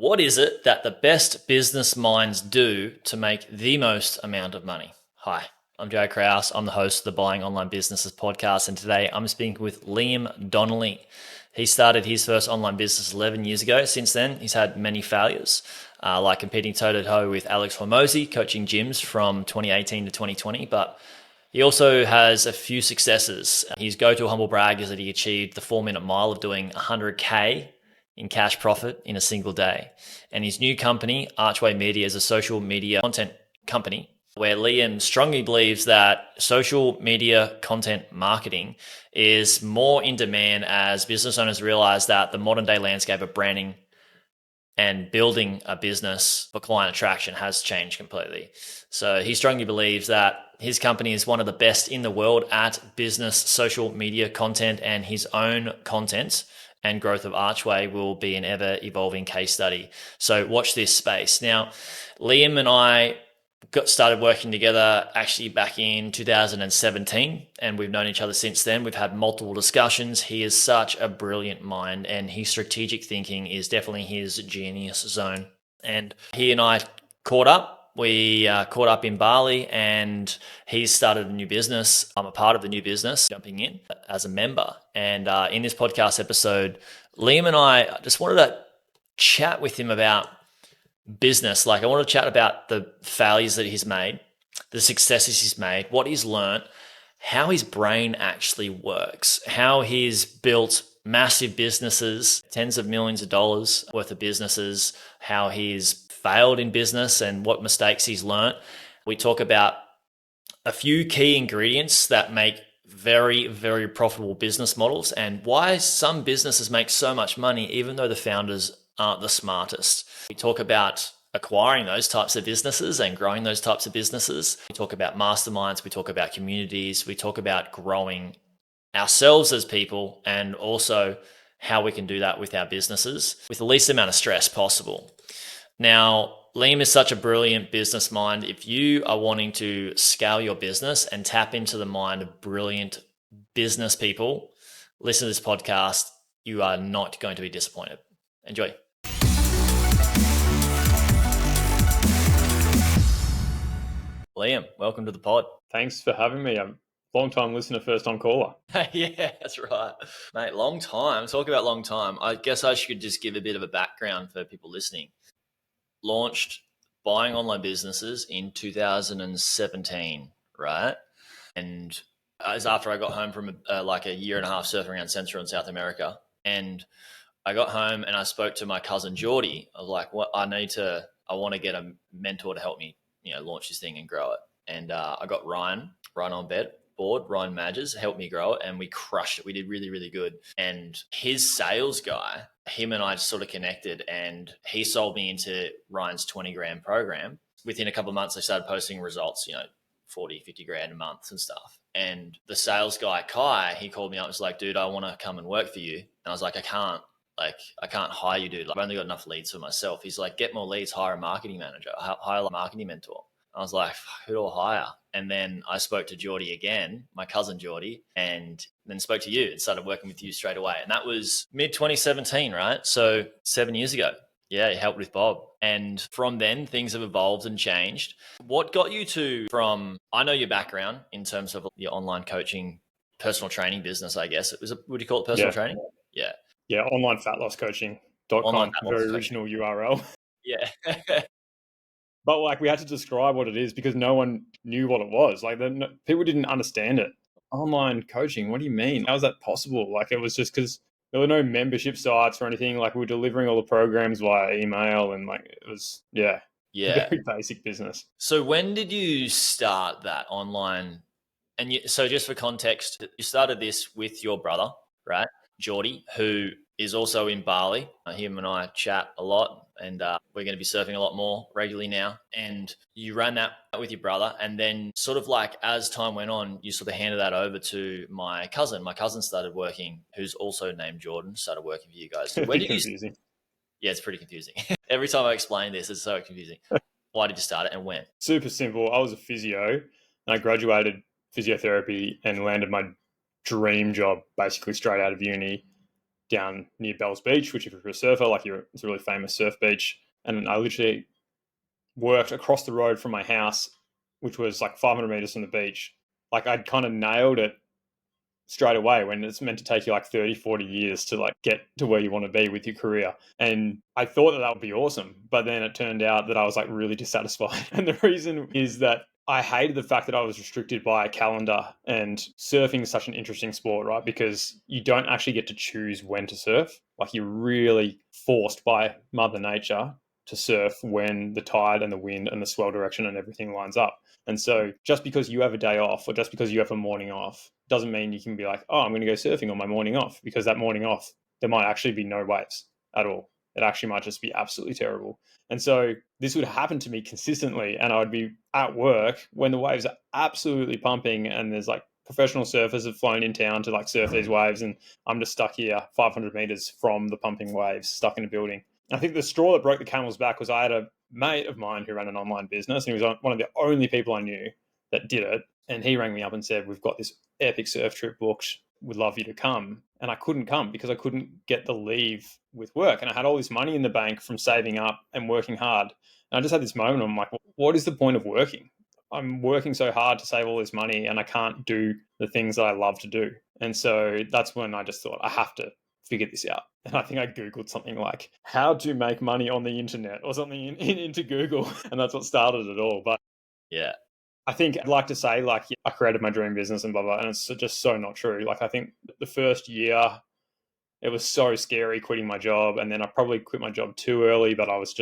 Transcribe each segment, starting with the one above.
What is it that the best business minds do to make the most amount of money? Hi, I'm Jaryd Krause. I'm the host of the Buying Online Businesses podcast, and today I'm speaking with Liam Donnelly. He started his first online business 11 years ago. Since then, he's had many failures, like competing toe-to-toe with Alex Hormozi, coaching gyms from 2018 to 2020, but he also has a few successes. His go-to humble brag is that he achieved the 4-minute mile of doing 100K in cash profit in a single day. And his new company, Archway Media, is a social media content company where Liam strongly believes that social media content marketing is more in demand as business owners realize that the modern day landscape of branding and building a business for client attraction has changed completely. So he strongly believes that his company is one of the best in the world at business social media content, and his own content and growth of Archway will be an ever evolving case study. So watch this space. Now, Liam and I started working together actually back in 2017, and we've known each other since then. We've had multiple discussions. He is such a brilliant mind, and his strategic thinking is definitely his genius zone. And he and I caught up. We caught up in Bali, and he's started a new business. I'm a part of the new business, jumping in as a member. And in this podcast episode, Liam and I just wanted to chat with him about business. Like, I want to chat about the failures that he's made, the successes he's made, what he's learned, how his brain actually works, how he's built massive businesses, tens of millions of dollars worth of businesses, how he's failed in business and what mistakes he's learned. We talk about a few key ingredients that make very, very profitable business models and why some businesses make so much money even though the founders aren't the smartest. We talk about acquiring those types of businesses and growing those types of businesses. We talk about masterminds, we talk about communities, we talk about growing ourselves as people, and also how we can do that with our businesses with the least amount of stress possible. Now, Liam is such a brilliant business mind. If you are wanting to scale your business and tap into the mind of brilliant business people, listen to this podcast. You are not going to be disappointed. Enjoy. Liam, welcome to the pod. Thanks for having me. I'm a long-time listener, first-time caller. Yeah, that's right. Mate, long time. Talk about long time. I guess I should just give a bit of a background for people listening. Launched Buying Online Businesses in 2017, right? And it was after I got home from like a year and a half surfing around Central and South America. And I got home and I spoke to my cousin Jaryd. I was like, I want to get a mentor to help me, launch this thing and grow it. And I got Ryan on board, Ryan Madges, helped me grow it, and we crushed it. We did really, really good. And his sales guy, him and I just sort of connected, and he sold me into Ryan's 20 grand program. Within a couple of months, I started posting results, 40, 50 grand a month and stuff. And the sales guy, Kai, he called me up and was like, dude, I want to come and work for you. And I was like, I can't hire you, dude. I've only got enough leads for myself. He's like, get more leads, hire a marketing manager, hire a marketing mentor. I was like, who do I hire? And then I spoke to Jaryd again, my cousin Jaryd, and then spoke to you and started working with you straight away. And that was mid-2017, right? So 7 years ago. Yeah, he helped with Bob. And from then, things have evolved and changed. What got you I know your background in terms of your online coaching, personal training business, I guess. Would you call it personal training? Yeah. Yeah, onlinefatlosscoaching.com, very original URL. Yeah. But we had to describe what it is because no one knew what it was. People didn't understand it. Online coaching, what do you mean? How is that possible? It was just because there were no membership sites or anything. We were delivering all the programs via email, and it was, very basic business. So when did you start that online? And so just for context, you started this with your brother, right? Jaryd, who is also in Bali. Him and I chat a lot, and we're going to be surfing a lot more regularly now. And you ran that with your brother, and then sort of as time went on, you sort of handed that over to my cousin. My cousin started working, who's also named Jordan, started working for you guys. Where did confusing. Yeah, it's pretty confusing. Every time I explain this, it's so confusing. Why did you start it and when? Super simple. I was a physio, and I graduated physiotherapy and landed my dream job basically straight out of uni. down near Bells Beach, which if you're a surfer, like it's a really famous surf beach. And I literally worked across the road from my house, which was like 500 meters from the beach. Like I'd kind of nailed it straight away when it's meant to take you like 30, 40 years to like get to where you want to be with your career. And I thought that would be awesome. But then it turned out that I was like really dissatisfied. And the reason is that I hated the fact that I was restricted by a calendar, and surfing is such an interesting sport, right? Because you don't actually get to choose when to surf. Like you're really forced by Mother Nature to surf when the tide and the wind and the swell direction and everything lines up. And so just because you have a day off or just because you have a morning off doesn't mean you can be like, oh, I'm going to go surfing on my morning off, because that morning off, there might actually be no waves at all. It actually might just be absolutely terrible. And so this would happen to me consistently, and I would be at work when the waves are absolutely pumping and there's like professional surfers have flown in town to like surf these waves, and I'm just stuck here 500 meters from the pumping waves, stuck in a building. I think the straw that broke the camel's back was I had a mate of mine who ran an online business, and he was one of the only people I knew that did it. And he rang me up and said, we've got this epic surf trip booked. Would love you to come. And I couldn't come because I couldn't get the leave with work. And I had all this money in the bank from saving up and working hard. And I just had this moment, I'm like, what is the point of working? I'm working so hard to save all this money and I can't do the things that I love to do. And so that's when I just thought I have to figure this out. And I think I Googled something like how to make money on the internet or something into Google. And that's what started it all. But yeah, I think I'd like to say like, yeah, I created my dream business and blah, blah, and it's just so not true. Like I think the first year it was so scary quitting my job. And then I probably quit my job too early, but I was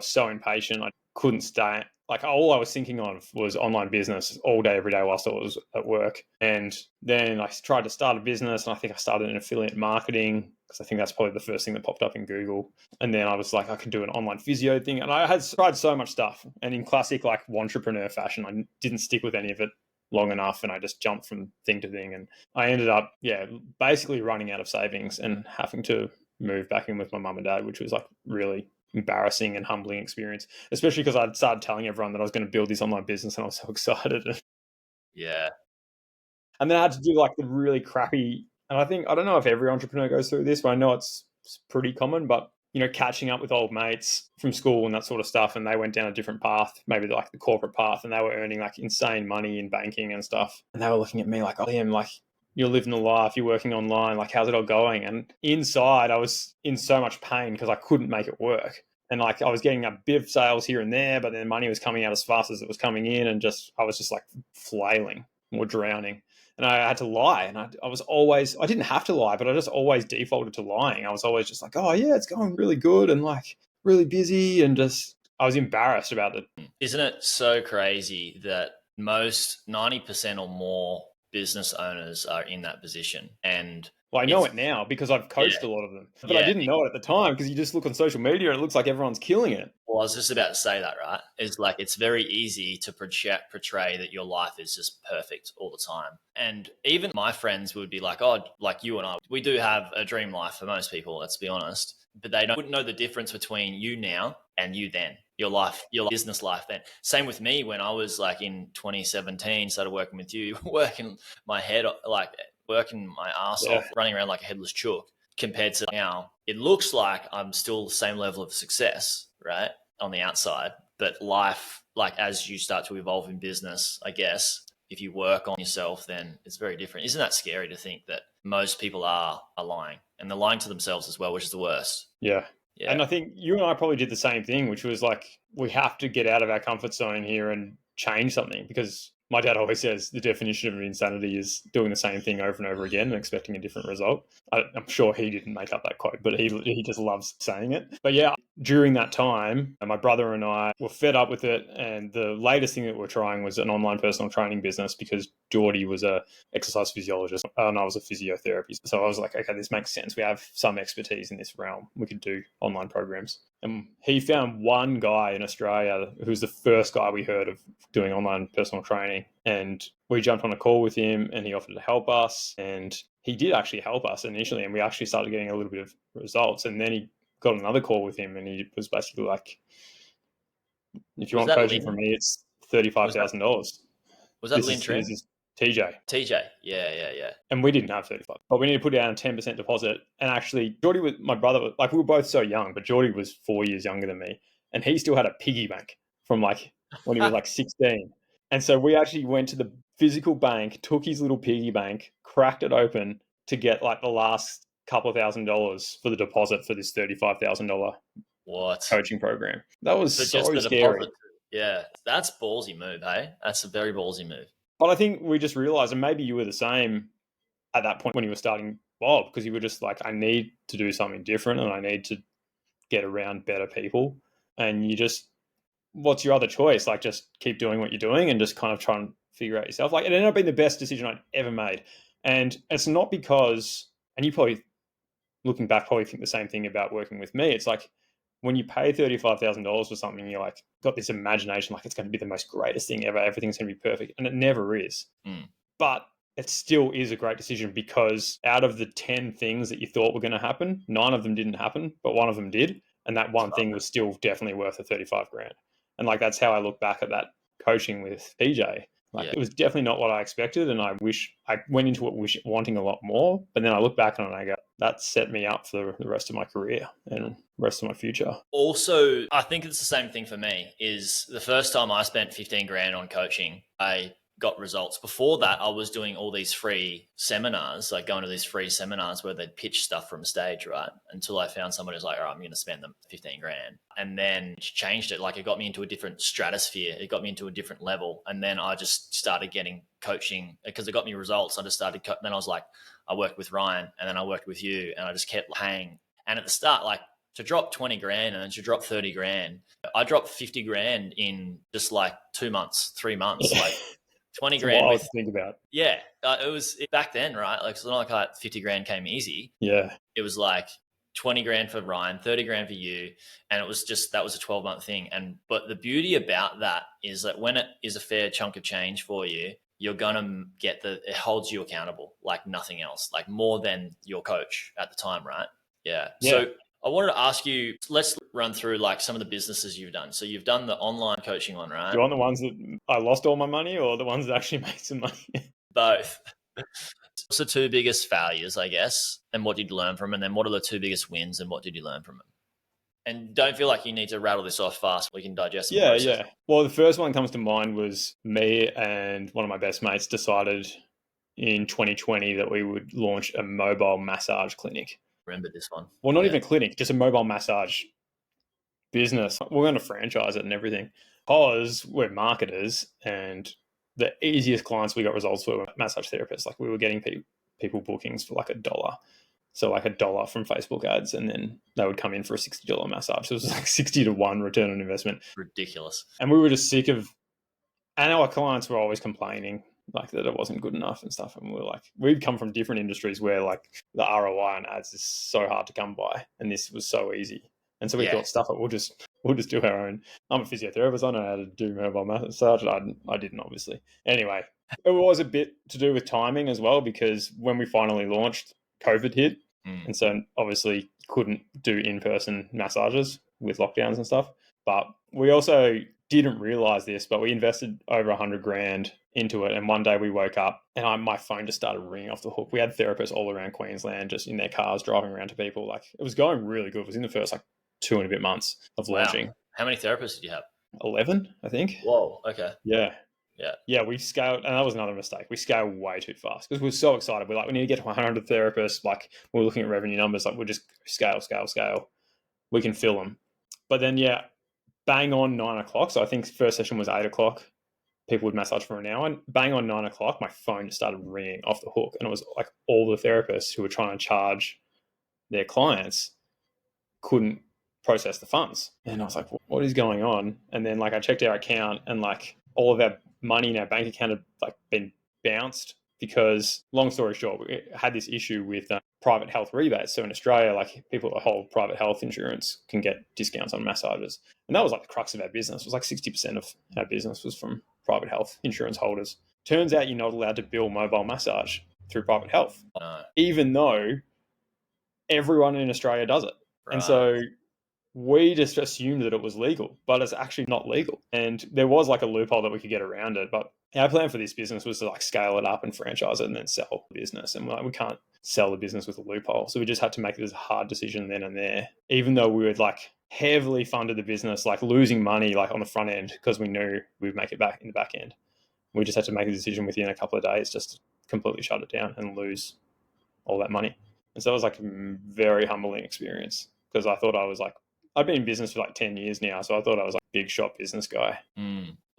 so impatient. I couldn't stay. Like all I was thinking of was online business all day, every day whilst I was at work. And then I tried to start a business, and I think I started in affiliate marketing because I think that's probably the first thing that popped up in Google. And then I was like, I can do an online physio thing. And I had tried so much stuff. And in classic like entrepreneur fashion, I didn't stick with any of it long enough, and I just jumped from thing to thing. And I ended up, basically running out of savings and having to move back in with my mum and dad, which was like really embarrassing and humbling experience, especially because I'd started telling everyone that I was going to build this online business and I was so excited. yeah. And then I had to do like the really crappy, and I don't know if every entrepreneur goes through this, but I know it's pretty common, but catching up with old mates from school and that sort of stuff, and they went down a different path, maybe like the corporate path, and they were earning like insane money in banking and stuff. And they were looking at me like, oh, Liam, like you're living the life, you're working online, like how's it all going? And inside I was in so much pain because I couldn't make it work. And like I was getting a bit of sales here and there, but then money was coming out as fast as it was coming in, and I was just like flailing or drowning. And I had to lie. And I didn't have to lie, but I just always defaulted to lying. I was always just like, oh yeah, it's going really good and like really busy, and just, I was embarrassed about it. Isn't it so crazy that most 90% or more business owners are in that position? And well, I know it now because I've coached a lot of them, but I didn't know it at the time because you just look on social media and it looks like everyone's killing it. Well, I was just about to say that, right? It's like it's very easy to portray that your life is just perfect all the time. And even my friends would be like, oh, like you and I, we do have a dream life for most people, let's be honest. But they wouldn't know the difference between you now and you then, your life, your business life then. Same with me when I was like in 2017, started working with you, working my head, like working my ass off, running around like a headless chook. Compared to now, it looks like I'm still the same level of success, right, on the outside. But life, like as you start to evolve in business, I guess, if you work on yourself, then it's very different. Isn't that scary to think that most people are lying, and they're lying to themselves as well, which is the worst? Yeah. And I think you and I probably did the same thing, which was like, we have to get out of our comfort zone here and change something, because my dad always says the definition of insanity is doing the same thing over and over again and expecting a different result. I'm sure he didn't make up that quote, but he just loves saying it. But yeah, during that time, my brother and I were fed up with it. And the latest thing that we're trying was an online personal training business, because Geordie was a exercise physiologist and I was a physiotherapist. So I was like, okay, this makes sense. We have some expertise in this realm. We could do online programs. And he found one guy in Australia who's the first guy we heard of doing online personal training. And we jumped on a call with him and he offered to help us. And he did actually help us initially. And we actually started getting a little bit of results. And then he got another call with him and he was basically like, if you want coaching from me, it's $35,000. Was that Lynn Trim? TJ. TJ. Yeah. And we didn't have 35, but we need to put down a 10% deposit. And actually, Geordie was my brother. Like, we were both so young, but Geordie was 4 years younger than me, and he still had a piggy bank from like when he was like 16. And so we actually went to the physical bank, took his little piggy bank, cracked it open to get like the last couple of $1,000s for the deposit for this $35,000 What? coaching program. That was For so just the scary. deposit. Yeah. That's ballsy move, hey? That's a very ballsy move. But I think we just realized, and maybe you were the same at that point when you were starting Bob, because you were just like, I need to do something different and I need to get around better people. And you just, what's your other choice? Like, just keep doing what you're doing and just kind of try and figure out yourself. Like, it ended up being the best decision I'd ever made. And it's not because, and you probably, looking back, probably think the same thing about working with me. It's like, when you pay $35,000 for something, you're like, got this imagination, like it's going to be the most greatest thing ever. Everything's going to be perfect. And it never is. But it still is a great decision, because out of the 10 things that you thought were going to happen, 9 of them didn't happen, but one of them did. And that one thing was still definitely worth the 35 grand. And like, that's how I look back at that coaching with PJ. Like, it was definitely not what I expected. And I wish I went into it wanting a lot more. But then I look back on it and I go, that set me up for the rest of my career and the rest of my future. Also, I think it's the same thing for me. Is the first time I spent 15 grand on coaching, I got results. Before that, I was doing all these free seminars, like going to these free seminars where they'd pitch stuff from stage, right? Until I found someone who's like, all right, I'm going to spend them 15 grand. And then changed it. Like, it got me into a different stratosphere. It got me into a different level. And then I just started getting coaching because it got me results. I just started, then I was like, I worked with Ryan and then I worked with you, and I just kept paying. And at the start, like, to drop 20 grand and then to drop 30 grand, I dropped 50 grand in just like 2 months, 3 months, like 20 grand wild to think about. Yeah. It was back then, right? Like, it's not like 50 grand came easy. Yeah. It was like 20 grand for Ryan, 30 grand for you. And it was just, that was a 12-month thing. But the beauty about that is that when it is a fair chunk of change for you, you're going to get it holds you accountable like nothing else, like more than your coach at the time, right? Yeah. So I wanted to ask you, let's run through like some of the businesses you've done. So you've done the online coaching one, right? Do you want the ones that I lost all my money or the ones that actually made some money? Both. What's the 2 biggest failures, I guess, and what did you learn from them? And then what are the 2 biggest wins and what did you learn from them? And don't feel like you need to rattle this off fast. We can digest it. Yeah. Well, the first one that comes to mind was me and one of my best mates decided in 2020 that we would launch a mobile massage clinic. Remember this one? Well, not even a clinic, just a mobile massage business. We're going to franchise it and everything, because we're marketers, and the easiest clients we got results were massage therapists. Like, we were getting people bookings for like $1. So like $1 from Facebook ads, and then they would come in for a $60 massage. So it was like 60 to 1 return on investment. Ridiculous. And we were just sick of, and our clients were always complaining like that it wasn't good enough and stuff. And we were like, we'd come from different industries where like the ROI on ads is so hard to come by, and this was so easy. And so we thought, stuff it, we'll just do our own. I'm a physiotherapist. I know how to do mobile massage. I didn't, obviously. Anyway, it was a bit to do with timing as well, because when we finally launched, COVID hit. And so obviously couldn't do in-person massages with lockdowns and stuff. But we also didn't realize this, but we invested over 100 grand into it. And one day we woke up and my phone just started ringing off the hook. We had therapists all around Queensland, just in their cars, driving around to people. Like, it was going really good. It was in the first like 2 and a bit months of launching. How many therapists did you have? 11, I think. Whoa. Okay. Yeah, we scaled, and that was another mistake. We scaled way too fast because we were so excited. We're like, we need to get to 100 therapists. Like, we're looking at revenue numbers. Like, we'll just scale. We can fill them. But then, bang on 9 o'clock. So I think first session was 8 o'clock. People would massage for an hour. And bang on 9 o'clock, my phone just started ringing off the hook. And it was like all the therapists who were trying to charge their clients couldn't process the funds. And I was like, what is going on? And then like I checked our account, and like all of our money in our bank account had like been bounced, because, long story short, we had this issue with private health rebates. So in Australia, like, people that hold private health insurance can get discounts on massages. And that was like the crux of our business. It was like 60% of our business was from private health insurance holders. Turns out you're not allowed to bill mobile massage through private health, even though everyone in Australia does it. Right. And so we just assumed that it was legal, but it's actually not legal. And there was like a loophole that we could get around it. But our plan for this business was to like scale it up and franchise it and then sell the business. And we can't sell the business with a loophole. So we just had to make this a hard decision then and there, even though we would like heavily funded the business, like losing money like on the front end because we knew we'd make it back in the back end. We just had to make a decision within a couple of days just to completely shut it down and lose all that money. And so it was like a very humbling experience because I thought I was like, I've been in business for like 10 years now. So I thought I was like a big shot business guy.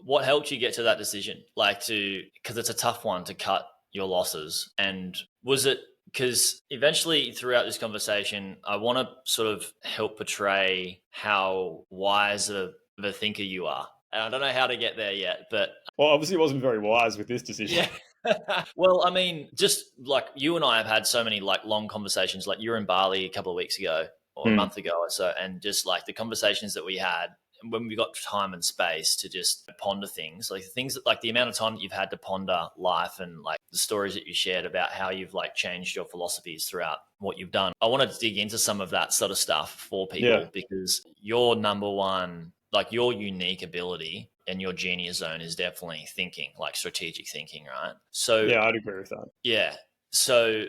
What helped you get to that decision? Because it's a tough one to cut your losses. And was it because eventually throughout this conversation, I want to sort of help portray how wise of a thinker you are. And I don't know how to get there yet, but well, obviously it wasn't very wise with this decision. Yeah. Well, I mean, just like you and I have had so many like long conversations, like you were in Bali a couple of weeks ago or a month ago or so, and just like the conversations that we had when we got time and space to just ponder things, like the things that like the amount of time that you've had to ponder life and like the stories that you shared about how you've like changed your philosophies throughout what you've done. I want to dig into some of that sort of stuff for people because your number one, like your unique ability and your genius zone is definitely thinking, like strategic thinking, right? So yeah, I'd agree with that. Yeah. So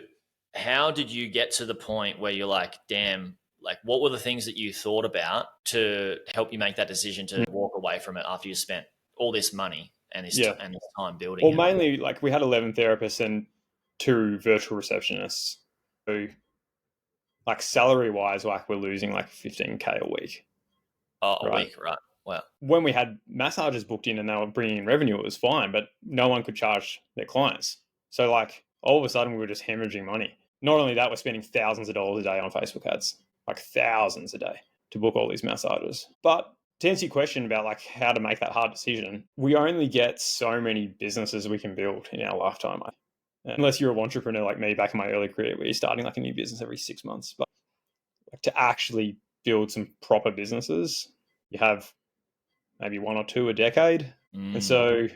how did you get to the point where you're like, damn, like what were the things that you thought about to help you make that decision to walk away from it after you spent all this money and this time building Well, it? mainly like we had 11 therapists and 2 virtual receptionists. So like salary wise, like we're losing like 15K a week. A week, right? Wow. When we had massages booked in and they were bringing in revenue, it was fine, but no one could charge their clients. So like all of a sudden we were just hemorrhaging money. Not only that, we're spending thousands of dollars a day on Facebook ads, like thousands a day to book all these massages. But to answer your question about like how to make that hard decision, we only get so many businesses we can build in our lifetime. Unless you're an entrepreneur like me back in my early career where you're starting like a new business every 6 months. But like to actually build some proper businesses, you have maybe 1 or 2 a decade. And so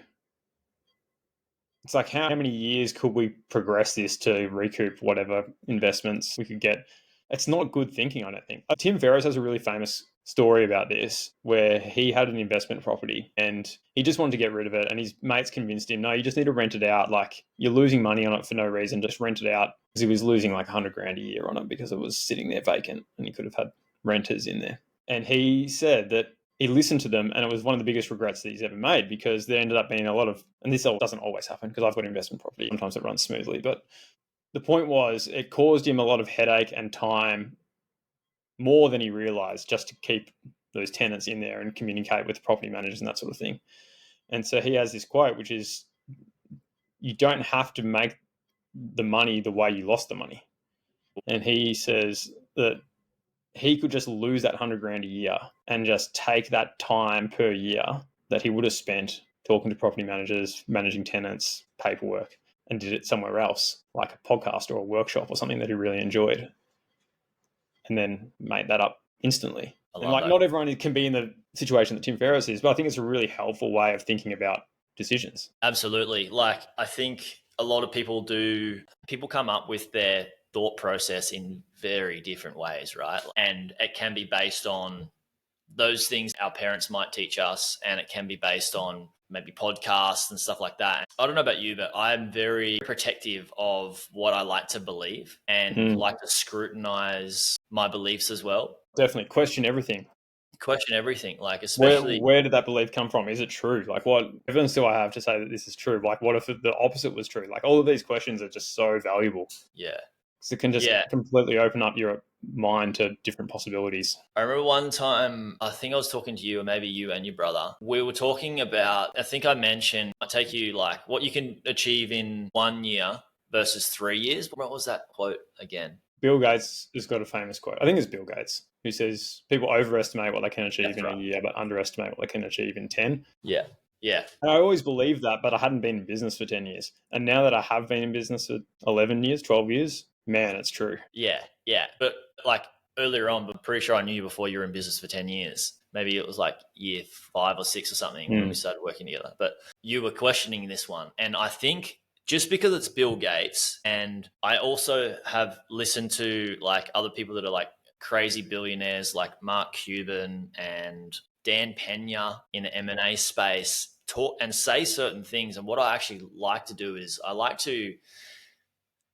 it's like how many years could we progress this to recoup whatever investments we could get? It's not good thinking, I don't think. Tim Ferriss has a really famous story about this where he had an investment property and he just wanted to get rid of it. And his mates convinced him, no, you just need to rent it out. Like you're losing money on it for no reason. Just rent it out. Because he was losing like 100 grand a year on it because it was sitting there vacant and he could have had renters in there. And he said that he listened to them and it was one of the biggest regrets that he's ever made because there ended up being a lot of, and this doesn't always happen because I've got investment property. Sometimes it runs smoothly, but the point was it caused him a lot of headache and time more than he realized just to keep those tenants in there and communicate with property managers and that sort of thing. And so he has this quote, which is, you don't have to make the money the way you lost the money. And he says that he could just lose that 100 grand a year and just take that time per year that he would have spent talking to property managers, managing tenants, paperwork, and did it somewhere else, like a podcast or a workshop or something that he really enjoyed, and then make that up instantly. And like not everyone can be in the situation that Tim Ferriss is, but I think it's a really helpful way of thinking about decisions. Absolutely. Like I think a lot of people come up with their thought process in very different ways, right? And it can be based on those things our parents might teach us, and it can be based on maybe podcasts and stuff like that. I don't know about you, but I'm very protective of what I like to believe and like to scrutinize my beliefs as well. Definitely question everything. Like especially where did that belief come from? Is it true? Like what evidence do I have to say that this is true? Like what if the opposite was true? Like all of these questions are just so valuable. Yeah. So it can just completely open up your mind to different possibilities. I remember one time, I think I was talking to you or maybe you and your brother. We were talking about, I think I mentioned, I take you like what you can achieve in 1 year versus 3 years. What was that quote again? Bill Gates has got a famous quote. I think it's Bill Gates who says people overestimate what they can achieve a year, but underestimate what they can achieve in 10. Yeah. Yeah. And I always believed that, but I hadn't been in business for 10 years. And now that I have been in business for 11 years, 12 years, man, it's true. Yeah. Yeah. But like earlier on, I'm pretty sure I knew you before you were in business for 10 years. Maybe it was like year 5 or 6 or something when we started working together. But you were questioning this one. And I think just because it's Bill Gates, and I also have listened to like other people that are like crazy billionaires like Mark Cuban and Dan Pena in the M&A space talk and say certain things. And what I actually like to do is I like to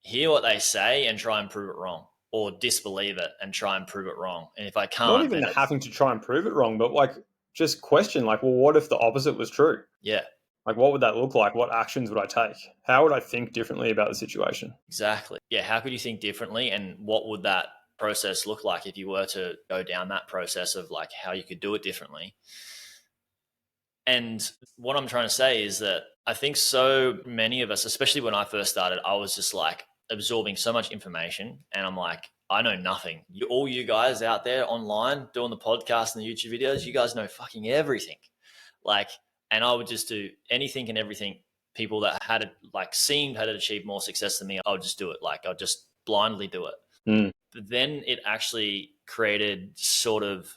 hear what they say and try and prove it wrong, or disbelieve it and try and prove it wrong. And if I Not can't, even then having to try and prove it wrong, but like just question, like, well, what if the opposite was true? yeah, Like, what would that look like? What actions would I take? How would I think differently about the situation? exactly. Yeah, how could you think differently, and what would that process look like if you were to go down that process of like how you could do it differently? And what I'm trying to say is that I think so many of us, especially when I first started, I was just like absorbing so much information, and I'm like, I know nothing. All you guys out there online doing the podcast and the YouTube videos, you guys know fucking everything. Like, and I would just do anything and everything. People that had achieved more success than me, I would just do it. Like, I'll just blindly do it. Mm. But then it actually created sort of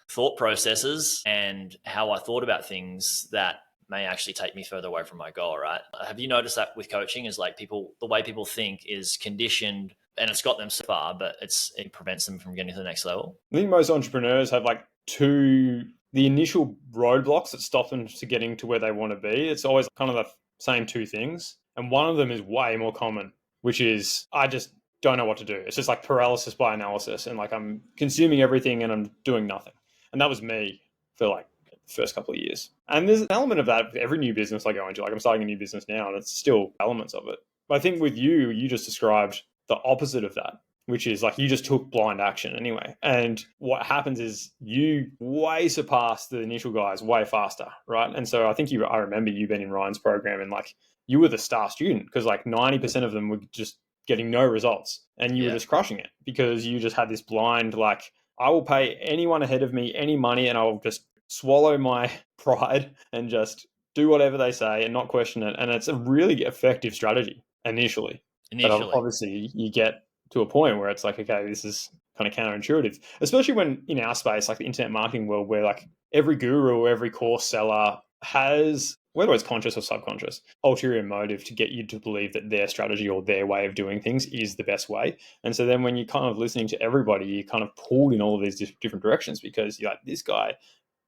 thought processes and how I thought about things that may actually take me further away from my goal, right? Have you noticed that with coaching is like the way people think is conditioned, and it's got them so far, but it prevents them from getting to the next level? I think most entrepreneurs have like the initial roadblocks that stop them to getting to where they want to be. It's always kind of the same two things. And one of them is way more common, which is I just don't know what to do. It's just like paralysis by analysis. And like I'm consuming everything and I'm doing nothing. And that was me for like the first couple of years. And there's an element of that with every new business I go into. Like I'm starting a new business now and it's still elements of it. But I think with you just described the opposite of that, which is like you just took blind action anyway. And what happens is you way surpass the initial guys way faster, right? And so I think I remember you being in Ryan's program and like you were the star student because like 90% of them were just getting no results and you were just crushing it because you just had this blind, like, I will pay anyone ahead of me any money and I'll just swallow my pride and just do whatever they say and not question it. And it's a really effective strategy initially. But obviously you get to a point where it's like, okay, this is kind of counterintuitive, especially when in our space, like the internet marketing world, where like every guru, every course seller has, whether it's conscious or subconscious, ulterior motive to get you to believe that their strategy or their way of doing things is the best way. And so then when you're kind of listening to everybody, you're kind of pulled in all of these different directions because you're like, this guy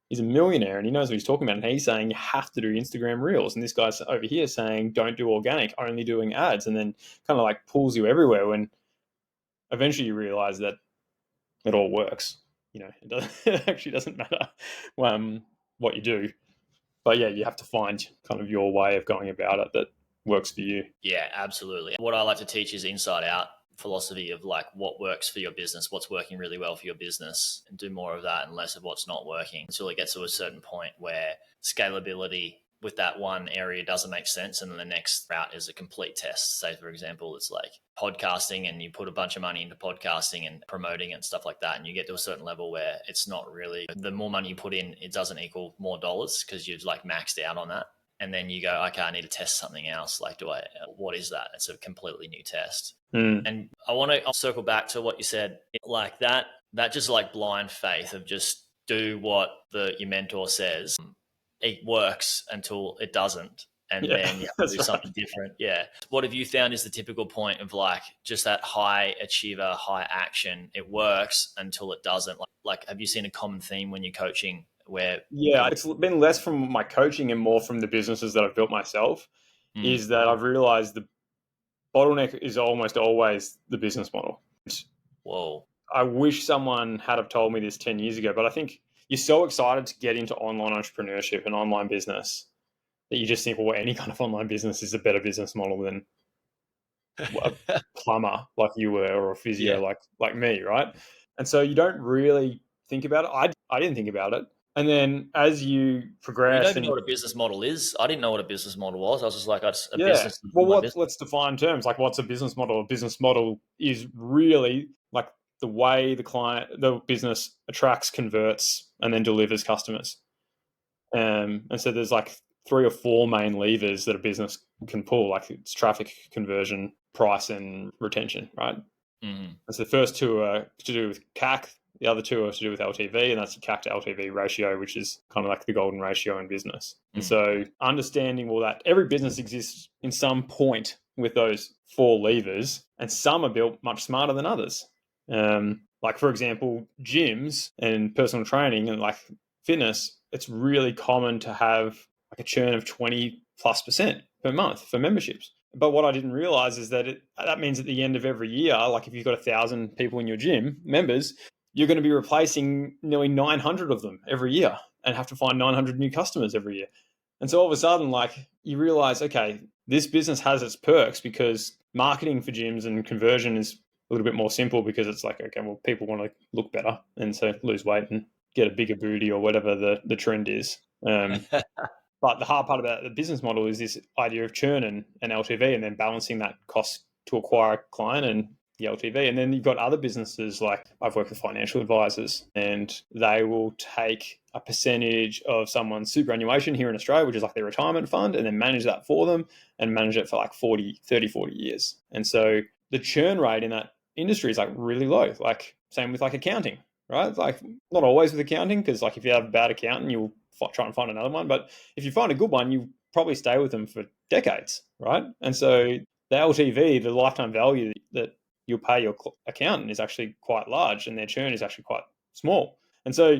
is a millionaire and he knows what he's talking about. And he's saying you have to do Instagram reels. And this guy's over here saying, don't do organic, only doing ads. And then kind of like pulls you everywhere when eventually you realize that it all works. You know, it actually doesn't matter what you do. But yeah, you have to find kind of your way of going about it that works for you. Yeah, absolutely. What I like to teach is inside out philosophy of like what works for your business, what's working really well for your business, and do more of that and less of what's not working until it gets to a certain point where scalability with that one area doesn't make sense. And then the next route is a complete test. Say, for example, it's like podcasting and you put a bunch of money into podcasting and promoting it and stuff like that. And you get to a certain level where it's not really, the more money you put in, it doesn't equal more dollars because you've like maxed out on that. And then you go, okay, I need to test something else. Like, what is that? It's a completely new test. And I'll circle back to what you said, like that just like blind faith of just do what your mentor says. It works until it doesn't. And then you have to do something different. Yeah. What have you found is the typical point of like just that high achiever, high action? It works until it doesn't. Like have you seen a common theme when you're coaching where? Yeah, it's been less from my coaching and more from the businesses that I've built myself, is that I've realized the bottleneck is almost always the business model. Whoa. I wish someone had have told me this 10 years ago, but I think you're so excited to get into online entrepreneurship and online business that you just think, well, any kind of online business is a better business model than a plumber like you were or a physio like me, right? And so you don't really think about it. I didn't think about it. And then as you progress, you don't even know what a business model is. I didn't know what a business model was. I was just like, business. Well, let's define terms. Like, what's a business model? A business model is really like the way the business attracts, converts, and then delivers customers. And so there's like 3 or 4 main levers that a business can pull. Like it's traffic, conversion, price, and retention, right? Mm-hmm. And so the first 2 are to do with CAC. The other 2 are to do with LTV, and that's the CAC to LTV ratio, which is kind of like the golden ratio in business. And so understanding that every business exists in some point with those 4 levers, and some are built much smarter than others. Like, for example, gyms and personal training and like fitness, it's really common to have like a churn of 20+% per month for memberships. But what I didn't realize is that that means at the end of every year, like if you've got 1,000 people in your gym, members, you're going to be replacing nearly 900 of them every year and have to find 900 new customers every year. And so all of a sudden, like you realize, okay, this business has its perks because marketing for gyms and conversion is a little bit more simple because it's like, okay, well, people want to look better and so lose weight and get a bigger booty or whatever the trend is. But the hard part about the business model is this idea of churn and LTV, and then balancing that cost to acquire a client and the LTV. And then you've got other businesses, like I've worked with financial advisors, and they will take a percentage of someone's superannuation here in Australia, which is like their retirement fund, and then manage that for them and manage it for like 40 years. And so the churn rate in that industry is like really low. Like same with like accounting, right? Like not always with accounting, because like if you have a bad accountant, you'll try and find another one. But if you find a good one, you probably stay with them for decades, right? And so the LTV, the lifetime value that you'll pay your accountant is actually quite large, and their churn is actually quite small. And so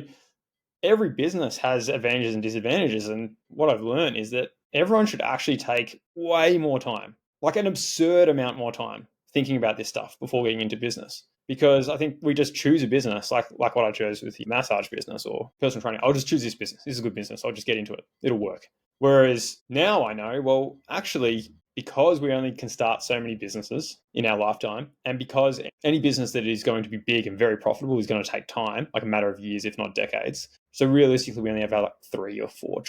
every business has advantages and disadvantages. And what I've learned is that everyone should actually take way more time, like an absurd amount more time, thinking about this stuff before getting into business. Because I think we just choose a business, like what I chose with the massage business or personal training. I'll just choose this business. This is a good business. I'll just get into it. It'll work. Whereas now I know, well, actually, because we only can start so many businesses in our lifetime, and because any business that is going to be big and very profitable is going to take time, like a matter of years, if not decades. So realistically, we only have like 3 or 4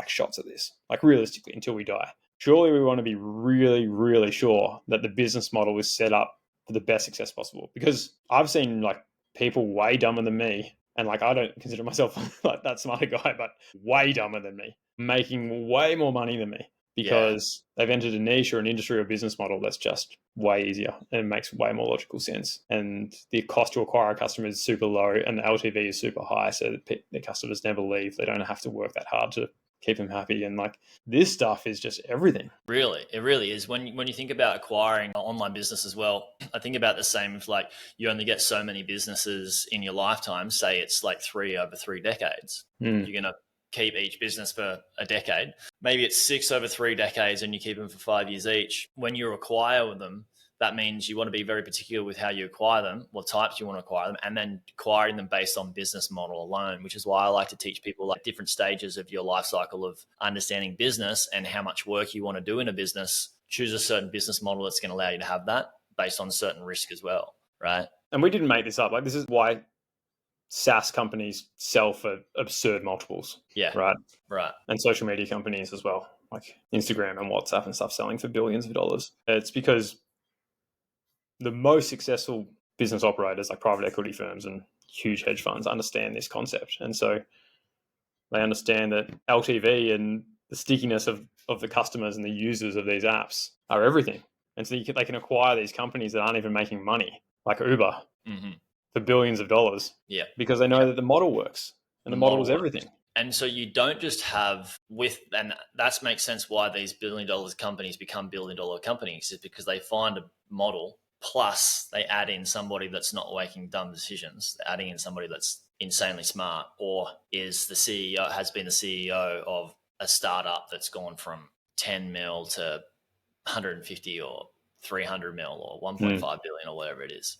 shots at this, like realistically, until we die. Surely we want to be really, really sure that the business model is set up for the best success possible. Because I've seen like people way dumber than me, and like I don't consider myself like that smart a guy, but way dumber than me, making way more money than me because they've entered a niche or an industry or business model that's just way easier and makes way more logical sense. And the cost to acquire a customer is super low and the LTV is super high, so that the customers never leave. They don't have to work that hard to keep them happy. And like this stuff is just everything. Really, it really is. When you think about acquiring an online business as well, I think about the same as like you only get so many businesses in your lifetime. Say it's like 3 over 3 decades. You're going to keep each business for a decade. Maybe it's 6 over 3 decades and you keep them for 5 years each. When you acquire them, that means you want to be very particular with how you acquire them, what types you want to acquire them, and then acquiring them based on business model alone, which is why I like to teach people like different stages of your life cycle of understanding business and how much work you want to do in a business. Choose a certain business model that's going to allow you to have that based on certain risk as well, right? And we didn't make this up. Like this is why SaaS companies sell for absurd multiples. Yeah. Right. And social media companies as well, like Instagram and WhatsApp and stuff, selling for billions of dollars. It's because the most successful business operators, like private equity firms and huge hedge funds, understand this concept. And so they understand that LTV and the stickiness of the customers and the users of these apps are everything. And so they can acquire these companies that aren't even making money, like Uber, for billions of dollars. Yeah. Because they know that the model works, and the model is everything. And so you don't just have and that makes sense why these $1 billion companies become $1 billion companies, is because they find a model, plus they add in somebody that's not making dumb decisions. They're adding in somebody that's insanely smart, or has been the CEO of a startup that's gone from 10 mil to 150 or 300 mil or 1.5 billion or whatever it is.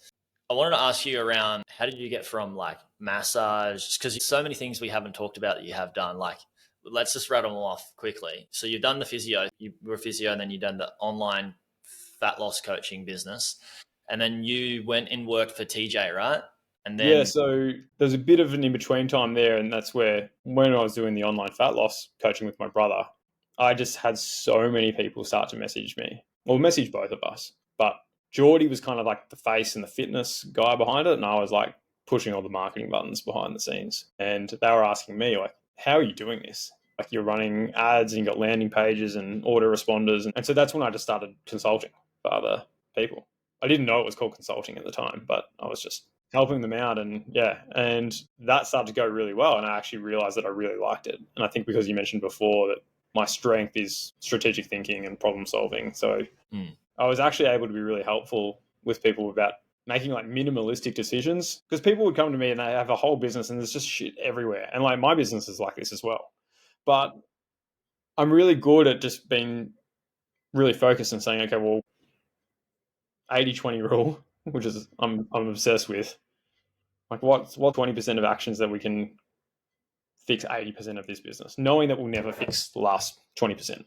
I wanted to ask you around, how did you get from like massage? Because so many things we haven't talked about that you have done. Like, let's just rattle them off quickly. So you've done the physio, you were a physio, and then you've done the online fat loss coaching business. And then you went and worked for TJ, right? And then so there's a bit of an in-between time there. And that's where, when I was doing the online fat loss coaching with my brother, I just had so many people start to message me. Well, message both of us. But Geordie was kind of like the face and the fitness guy behind it. And I was like pushing all the marketing buttons behind the scenes. And they were asking me, like, how are you doing this? Like, you're running ads and you've got landing pages and autoresponders. And so that's when I just started consulting for other people. I didn't know it was called consulting at the time, but I was just helping them out. And that started to go really well. And I actually realized that I really liked it. And I think because you mentioned before that my strength is strategic thinking and problem solving. So I was actually able to be really helpful with people about making like minimalistic decisions, because people would come to me and they have a whole business and there's just shit everywhere. And like my business is like this as well. But I'm really good at just being really focused and saying, okay, well, 80-20 rule, which is I'm obsessed with. Like what 20% of actions that we can fix 80% of this business, knowing that we'll never fix the last 20%.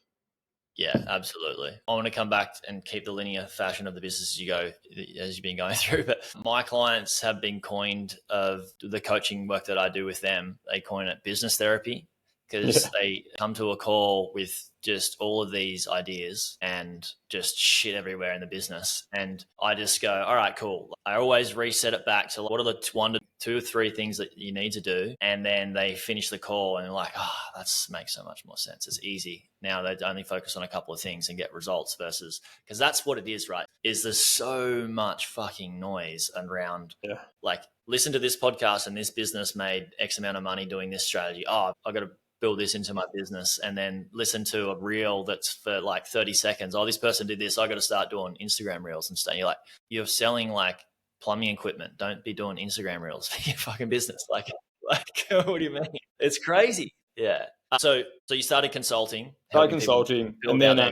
Yeah, absolutely. I want to come back and keep the linear fashion of the business as you've been going through. But my clients have been coined of the coaching work that I do with them. They coin it business therapy, because they come to a call with just all of these ideas and just shit everywhere in the business. And I just go, all right, cool. I always reset it back to what are the 1 to 2 or 3 things that you need to do. And then they finish the call and they're like, oh, that makes so much more sense. It's easy. Now they only focus on a couple of things and get results versus, because that's what it is, right? Is there's so much fucking noise around, like, listen to this podcast and this business made X amount of money doing this strategy. Oh, I got to build this into my business, and then listen to a reel that's for like 30 seconds. Oh, this person did this. I got to start doing Instagram reels and stuff. You're like, you're selling like plumbing equipment. Don't be doing Instagram reels for your fucking business. Like, what do you mean? It's crazy. Yeah. So you started consulting, helping people and build out then their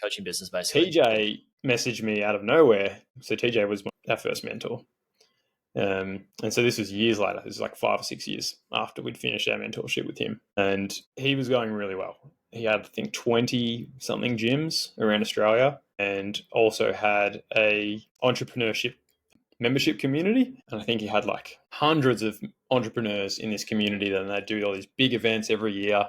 coaching business, basically. TJ messaged me out of nowhere. So TJ was our first mentor. And so this was years later. This was like 5 or 6 years after we'd finished our mentorship with him. And he was going really well. He had, I think, 20 something gyms around Australia, and also had a entrepreneurship membership community. And I think he had like hundreds of entrepreneurs in this community. Then they do all these big events every year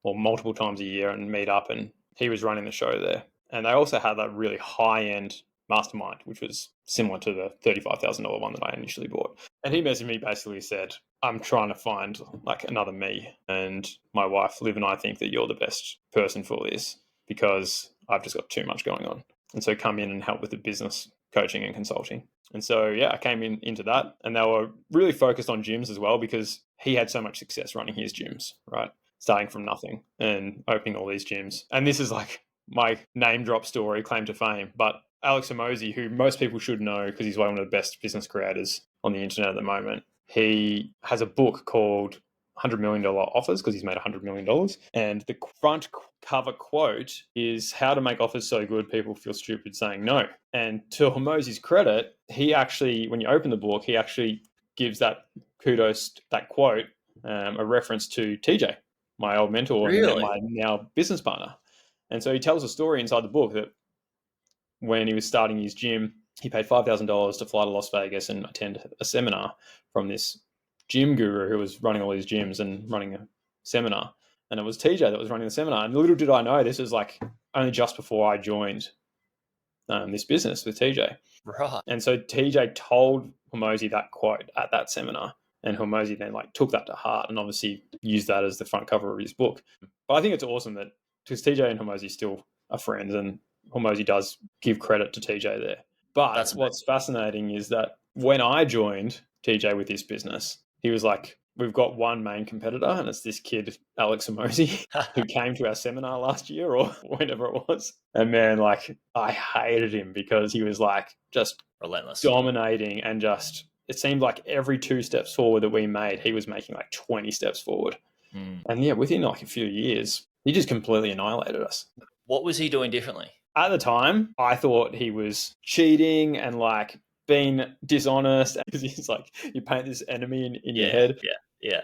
or multiple times a year and meet up. And he was running the show there. And they also had that really high-end mastermind, which was similar to the $35,000 one that I initially bought. And he messaged me, basically said, I'm trying to find like another me. And my wife, Liv, and I think that you're the best person for this, because I've just got too much going on. And so come in and help with the business coaching and consulting. And so, yeah, I came into that, and they were really focused on gyms as well, because he had so much success running his gyms, right? Starting from nothing and opening all these gyms. And this is like my name drop story, claim to fame. But Alex Hormozi, who most people should know because he's one of the best business creators on the internet at the moment, he has a book called $100 million Offers, because he's made $100 million. And the front cover quote is, how to make offers so good people feel stupid saying no. And to Hormozi's credit, he actually, when you open the book, he actually gives that kudos, that quote, a reference to TJ, my old mentor, Really? and my now business partner. And so he tells a story inside the book that when he was starting his gym, he paid $5,000 to fly to Las Vegas and attend a seminar from this gym guru who was running all these gyms and running a seminar. And it was TJ that was running the seminar. And little did I know, this was like only just before I joined this business with TJ. Right. And so TJ told Hormozi that quote at that seminar. And Hormozi then like took that to heart and obviously used that as the front cover of his book. But I think it's awesome that, because TJ and Hormozi still are friends, and Hormozi does give credit to TJ there. But what's fascinating is that when I joined TJ with this business, he was like, we've got one main competitor, and it's this kid, Alex Hormozi, who came to our seminar last year or whenever it was. And man, like, I hated him because he was like just relentless, dominating, and just, it seemed like every 2 steps forward that we made, he was making like 20 steps forward. And yeah, within like a few years, he just completely annihilated us. What was he doing differently? At the time, I thought he was cheating and like being dishonest, because he's like, you paint this enemy in your head. Yeah.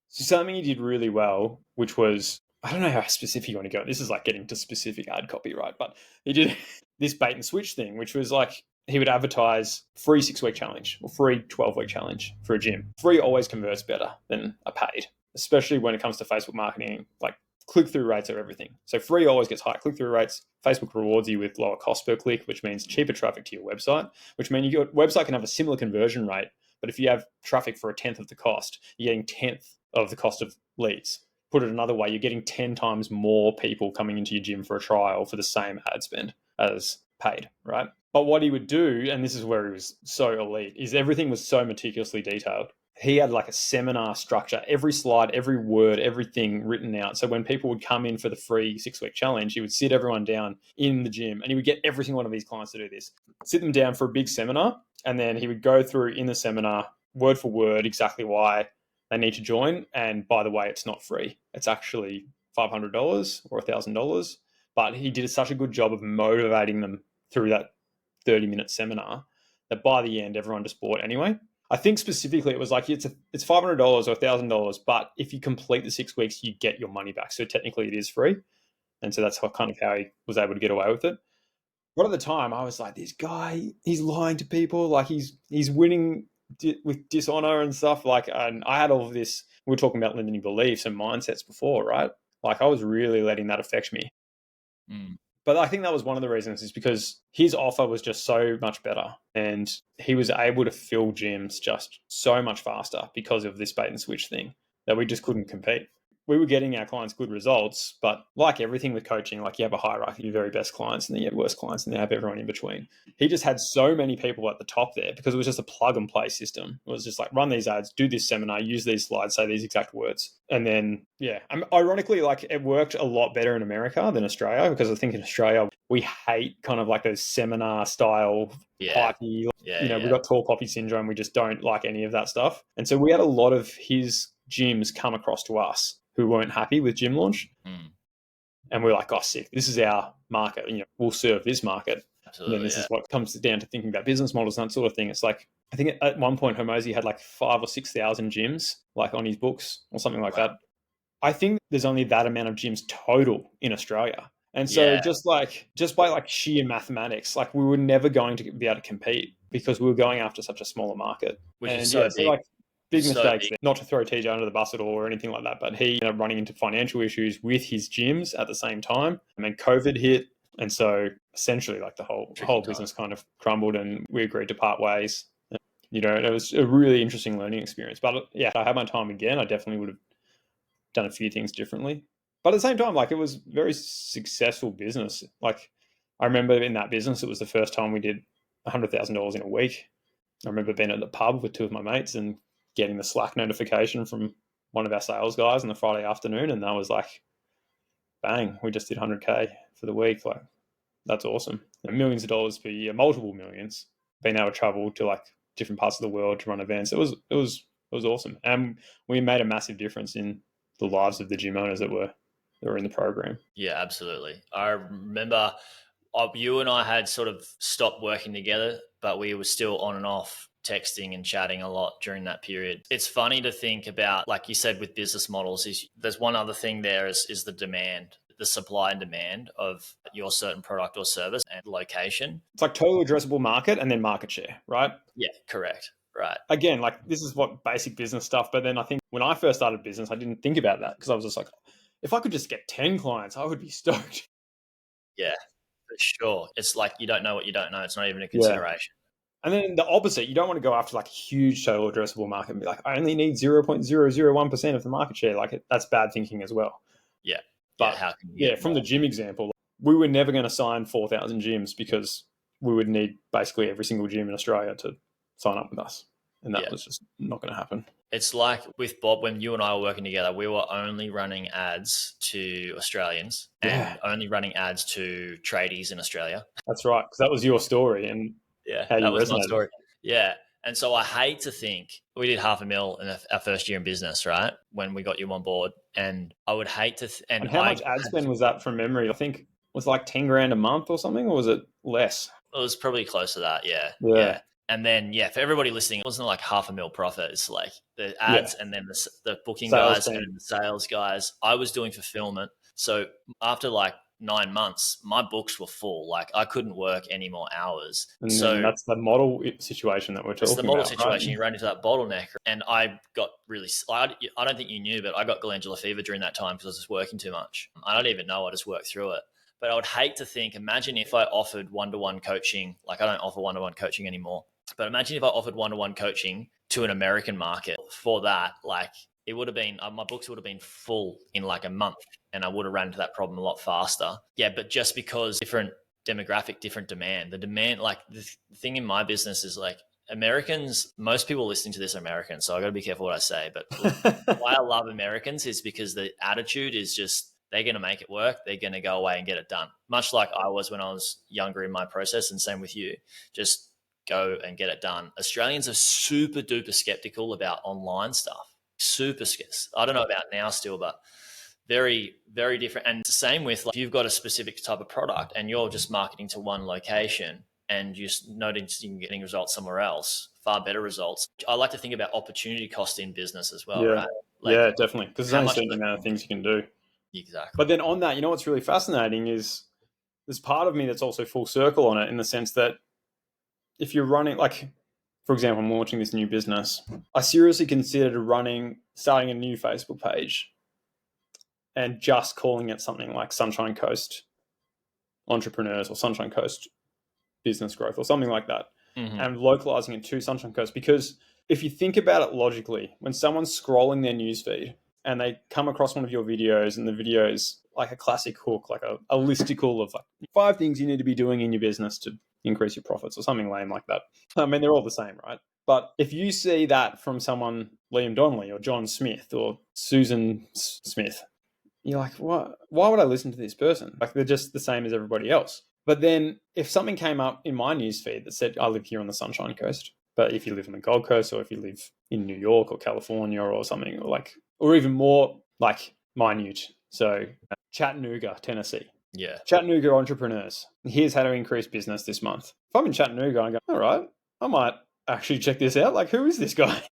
So something he did really well, which was, I don't know how specific you want to go. This is like getting to specific ad copy, right? But he did this bait and switch thing, which was like, he would advertise free 6-week challenge or free 12-week challenge for a gym. Free always converts better than a paid, especially when it comes to Facebook marketing. Like, click-through rates are everything. So free always gets high click-through rates. Facebook rewards you with lower cost per click, which means cheaper traffic to your website, which means your website can have a similar conversion rate. But if you have traffic for 1/10 of the cost, you're getting 1/10 of the cost of leads. Put it another way, you're getting 10 times more people coming into your gym for a trial for the same ad spend as paid, right? But what he would do, and this is where he was so elite, is everything was so meticulously detailed. he had like a seminar structure, every slide, every word, everything written out. So when people would come in for the free 6-week challenge, he would sit everyone down in the gym and he would get every single one of his clients to do this, sit them down for a big seminar. And then he would go through in the seminar, word for word, exactly why they need to join. And by the way, it's not free. It's actually $500 or $1,000. But he did such a good job of motivating them through that 30-minute seminar that by the end, everyone just bought anyway. I think specifically it was like it's $500 or $1,000, but if you complete the 6 weeks, you get your money back. So technically it is free. And so that's kind of how he was able to get away with it. But at the time, I was like, this guy, he's lying to people. Like he's winning with dishonor and stuff. Like, and I had all of this. We were talking about limiting beliefs and mindsets before, right? Like I was really letting that affect me. Mm. But I think that was one of the reasons is because his offer was just so much better and he was able to fill gyms just so much faster because of this bait and switch thing that we just couldn't compete. We were getting our clients good results, but like everything with coaching, like you have a hierarchy of your very best clients and then you have worst clients and then you have everyone in between. He just had so many people at the top there because it was just a plug and play system. It was just like run these ads, do this seminar, use these slides, say these exact words. And then, yeah, ironically, like it worked a lot better in America than Australia because I think in Australia, we hate kind of like those seminar style hypey, we got tall poppy syndrome. We just don't like any of that stuff. And so we had a lot of his gyms come across to us who weren't happy with gym launch. Mm. And we're like, oh, sick. This is our market. We'll serve this market. Absolutely, and then this is what comes down to thinking about business models and that sort of thing. It's like, I think at one point, Hormozi had like 5,000 or 6,000 gyms like on his books or something like that. I think there's only that amount of gyms total in Australia. And so just by like sheer mathematics, like we were never going to be able to compete because we were going after such a smaller market. Which is so big. So like big mistakes there. Not to throw TJ under the bus at all or anything like that, but he ended up running into financial issues with his gyms at the same time. And then COVID hit. And so essentially like the whole business kind of crumbled and we agreed to part ways. It was a really interesting learning experience. But yeah, if I had my time again, I definitely would have done a few things differently. But at the same time, like it was very successful business. Like I remember in that business, it was the first time we did $100,000 in a week. I remember being at the pub with two of my mates and getting the Slack notification from one of our sales guys on the Friday afternoon. And that was like, bang, we just did 100K for the week. Like that's awesome. And millions of dollars per year, multiple millions, being able to travel to like different parts of the world to run events. It was awesome. And we made a massive difference in the lives of the gym owners that were in the program. Yeah, absolutely. I remember you and I had sort of stopped working together, but we were still on and off texting and chatting a lot during that period. It's funny to think about, like you said, with business models, is there's one other thing there is the demand, the supply and demand of your certain product or service and location. It's like total addressable market and then market share, right? Yeah, correct. Right. Again, like this is what basic business stuff. But then I think when I first started business, I didn't think about that because I was just like, if I could just get 10 clients, I would be stoked. Yeah, for sure. It's like you don't know what you don't know. It's not even a consideration. Yeah. And then the opposite, you don't want to go after like a huge total addressable market and be like, I only need 0.001% of the market share. Like that's bad thinking as well. Yeah. But how can you from the gym example, we were never going to sign 4,000 gyms because we would need basically every single gym in Australia to sign up with us. And that was just not going to happen. It's like with Bob, when you and I were working together, we were only running ads to Australians and only running ads to tradies in Australia. That's right. Because that was your story and how you resonated. My story. Yeah. And so I hate to think we did $500,000 in our first year in business, right? When we got you on board. And I would hate to... and how much ad spend was that from memory? I think it was like 10 grand a month or something, or was it less? It was probably close to that. Yeah. And then, for everybody listening, it wasn't like $500,000 profit. It's like the ads and then the booking sales guys team. And the sales guys. I was doing fulfillment. So after like 9 months, my books were full. Like I couldn't work any more hours. And so that's the model situation that we're talking about. It's the model about, situation. Right? You ran into that bottleneck. And I got really, I don't think you knew, but I got glandular fever during that time because I was just working too much. I don't even know. I just worked through it. But I would hate to think, imagine if I offered one-to-one coaching. Like I don't offer one-to-one coaching anymore. But imagine if I offered one-to-one coaching to an American market for that, like it would have been, my books would have been full in like a month and I would have ran into that problem a lot faster. Yeah, but just because different demographic, different demand, the demand, like the thing in my business is like Americans, most people listening to this are Americans, so I got to be careful what I say. But why I love Americans is because the attitude is just they're going to make it work. They're going to go away and get it done. Much like I was when I was younger in my process, and same with you. Just go and get it done. Australians are super duper skeptical about online stuff. Super skeptical. I don't know about now still, but very, very different. And it's the same with like, if you've got a specific type of product and you're just marketing to one location and you're noticing getting results somewhere else, far better results. I like to think about opportunity cost in business as well, right? Like, yeah, definitely. Because there's only a certain amount of things you can do. Exactly. But then on that, what's really fascinating is there's part of me that's also full circle on it in the sense that if you're running, like, for example, I'm launching this new business. I seriously considered starting a new Facebook page and just calling it something like Sunshine Coast Entrepreneurs or Sunshine Coast Business Growth or something like that, and localizing it to Sunshine Coast. Because if you think about it logically, when someone's scrolling their newsfeed and they come across one of your videos and the video is like a classic hook, like a listicle of like 5 things you need to be doing in your business to increase your profits or something lame like that. I mean, they're all the same, right? But if you see that from someone, Liam Donnelly or John Smith or Susan Smith, you're like, what? Why would I listen to this person? Like, they're just the same as everybody else. But then if something came up in my newsfeed that said, I live here on the Sunshine Coast, but if you live on the Gold Coast or if you live in New York or California or something, or even more like minute. So Chattanooga, Tennessee. Yeah. Chattanooga entrepreneurs. Here's how to increase business this month. If I'm in Chattanooga, I go, all right, I might actually check this out. Like, who is this guy?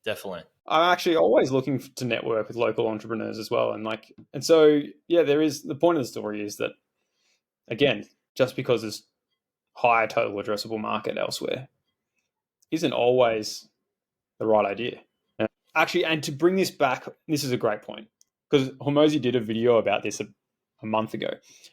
Definitely. I'm actually always looking to network with local entrepreneurs as well. And so, yeah, the point of the story is that, again, just because there's higher total addressable market elsewhere isn't always the right idea. Actually, and to bring this back, this is a great point because Hormozi did a video about this a month ago.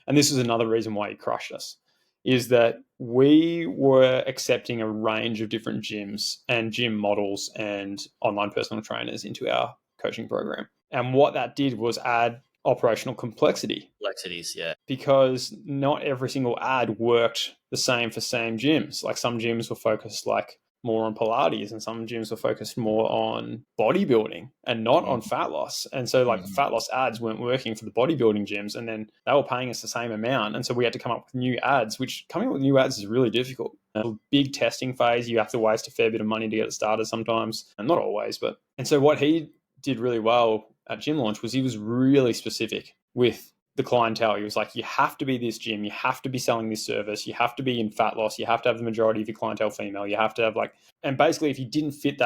And this is another reason why he crushed us, is that we were accepting a range of different gyms and gym models and online personal trainers into our coaching program. And what that did was add operational complexity. Complexities, yeah. Because not every single ad worked the same for same gyms. Like some gyms were focused like more on Pilates and some gyms were focused more on bodybuilding and not on fat loss. And so like the fat loss ads weren't working for the bodybuilding gyms and then they were paying us the same amount. And so we had to come up with new ads, which coming up with new ads is really difficult. A big testing phase, you have to waste a fair bit of money to get it started sometimes, and not always, but. And so what he did really well at Gym Launch was he was really specific with the clientele. He was like, you have to be this gym, you have to be selling this service, you have to be in fat loss, you have to have the majority of your clientele female, you have to have and basically if you didn't fit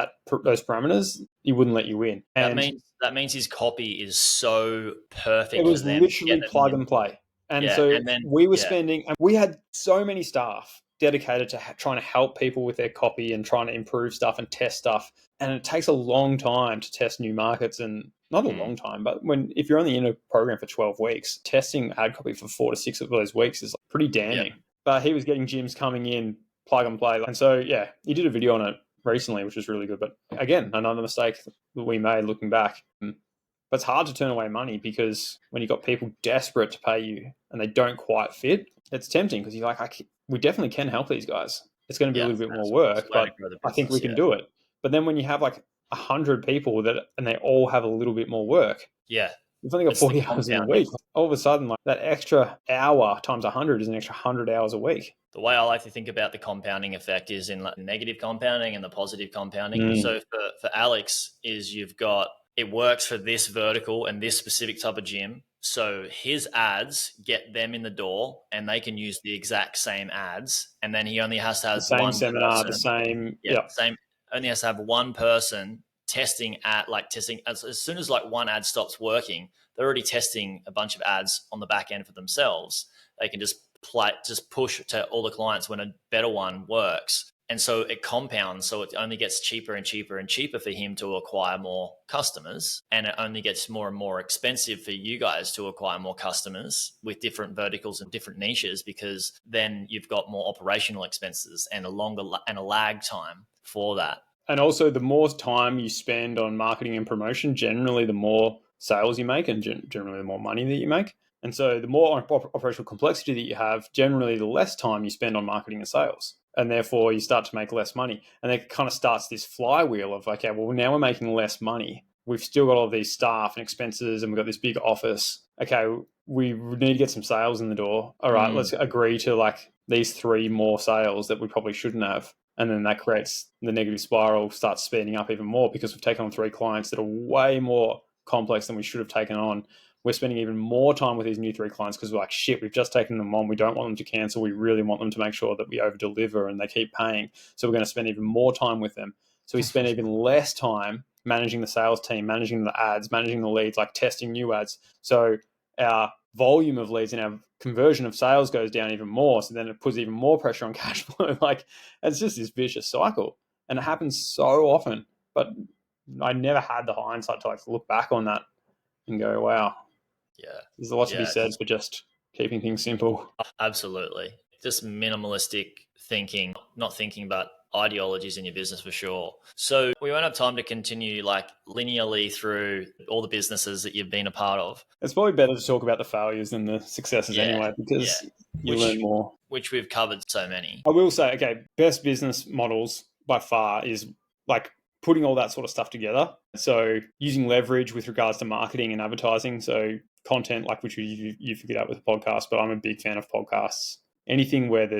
those parameters, he wouldn't let you in. And that means his copy is so perfect. It was for them literally plug and play. And we had so many staff dedicated to trying to help people with their copy and trying to improve stuff and test stuff. And it takes a long time to test new markets, and not a long time, but if you're only in a program for 12 weeks, testing ad copy for 4 to 6 of those weeks is pretty damning. Yeah. But he was getting gyms coming in, plug and play. And so, yeah, he did a video on it recently, which was really good. But again, another mistake that we made looking back. But it's hard to turn away money because when you've got people desperate to pay you and they don't quite fit, it's tempting because you're like, we definitely can help these guys. It's going to be a little bit more work, but I think we can do it. But then when you have 100 people and they all have a little bit more work, yeah, you've only got 40 hours in a week. All of a sudden, that extra hour times 100 is an extra 100 hours a week. The way I like to think about the compounding effect is in negative compounding and the positive compounding. So for Alex is it works for this vertical and this specific type of gym. So his ads get them in the door and they can use the exact same ads. And then he only has to have one seminar, same, only has to have one person testing as soon as one ad stops working, they're already testing a bunch of ads on the back end for themselves. They can just push to all the clients when a better one works. And so it compounds. So it only gets cheaper and cheaper and cheaper for him to acquire more customers. And it only gets more and more expensive for you guys to acquire more customers with different verticals and different niches, because then you've got more operational expenses and a lag time for that. And also the more time you spend on marketing and promotion, generally the more sales you make and generally the more money that you make. And so the more operational complexity that you have, generally the less time you spend on marketing and sales. and therefore you start to make less money. And it kind of starts this flywheel of, okay, well, now we're making less money. We've still got all of these staff and expenses, and we've got this big office. Okay, we need to get some sales in the door. All right, let's agree to like these 3 more sales that we probably shouldn't have. And then that creates the negative spiral, starts speeding up even more because we've taken on 3 clients that are way more complex than we should have taken on. We're spending even more time with these new 3 clients because we're like, shit, we've just taken them on. We don't want them to cancel. We really want them to make sure that we over deliver and they keep paying. So we're going to spend even more time with them. So we spend even less time managing the sales team, managing the ads, managing the leads, like testing new ads. So our volume of leads and our conversion of sales goes down even more. So then it puts even more pressure on cash flow. Like, it's just this vicious cycle. And it happens so often. But I never had the hindsight to like look back on that and go, wow, there's a lot to be said for just keeping things simple. Absolutely. Just minimalistic thinking, not thinking about ideologies in your business for sure. So we won't have time to continue like linearly through all the businesses that you've been a part of. It's probably better to talk about the failures than the successes anyway, because you learn more. Which we've covered so many. I will say, okay, best business models by far is like putting all that sort of stuff together. So using leverage with regards to marketing and advertising. So content, like which you figured out with the podcast, but I'm a big fan of podcasts. Anything where